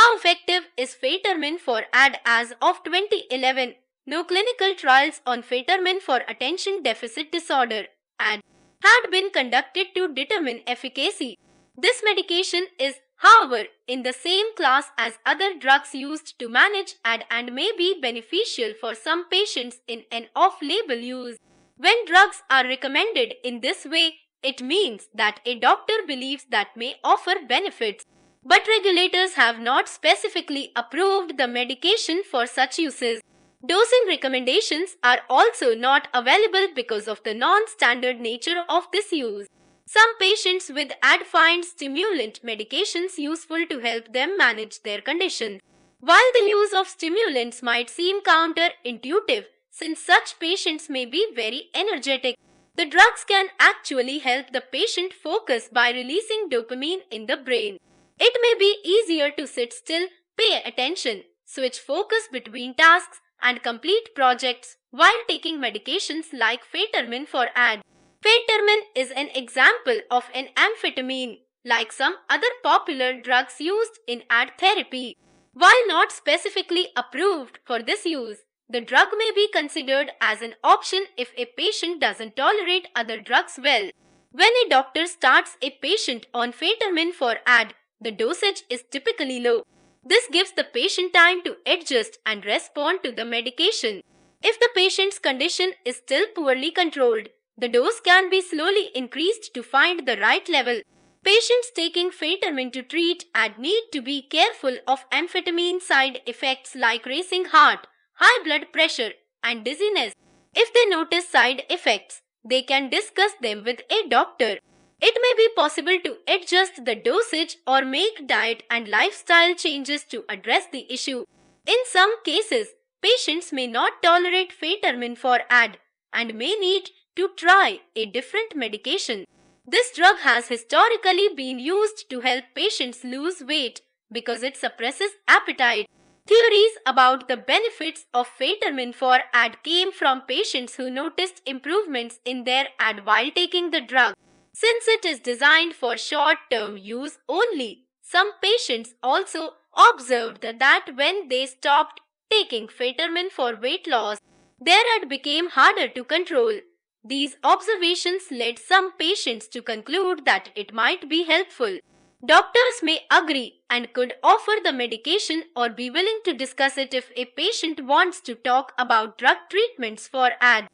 How effective is Phentermine for AD? As of 2011, no clinical trials on Phentermine for attention deficit disorder (AD) had been conducted to determine efficacy. This medication is, however, in the same class as other drugs used to manage AD and may be beneficial for some patients in an off-label use. When drugs are recommended in this way, it means that a doctor believes that may offer benefits. But regulators have not specifically approved the medication for such uses. Dosing recommendations are also not available because of the non-standard nature of this use. Some patients with AD find stimulant medications useful to help them manage their condition. While the use of stimulants might seem counterintuitive, since such patients may be very energetic, the drugs can actually help the patient focus by releasing dopamine in the brain. It may be easier to sit still, pay attention, switch focus between tasks, and complete projects while taking medications like Phentermine for AD. Phentermine is an example of an amphetamine, like some other popular drugs used in AD therapy. While not specifically approved for this use, the drug may be considered as an option if a patient doesn't tolerate other drugs well. When a doctor starts a patient on Phentermine for AD, the dosage is typically low. This gives the patient time to adjust and respond to the medication. If the patient's condition is still poorly controlled, the dose can be slowly increased to find the right level. Patients taking Phentermine to treat AD need to be careful of amphetamine side effects like racing heart, high blood pressure, and dizziness. If they notice side effects, they can discuss them with a doctor. It may be possible to adjust the dosage or make diet and lifestyle changes to address the issue. In some cases, patients may not tolerate Phentermine for AD and may need to try a different medication. This drug has historically been used to help patients lose weight because it suppresses appetite. Theories about the benefits of Phentermine for AD came from patients who noticed improvements in their AD while taking the drug. Since it is designed for short-term use only, some patients also observed that when they stopped taking Phentermine for weight loss, their AD became harder to control. These observations led some patients to conclude that it might be helpful. Doctors may agree and could offer the medication or be willing to discuss it if a patient wants to talk about drug treatments for AD.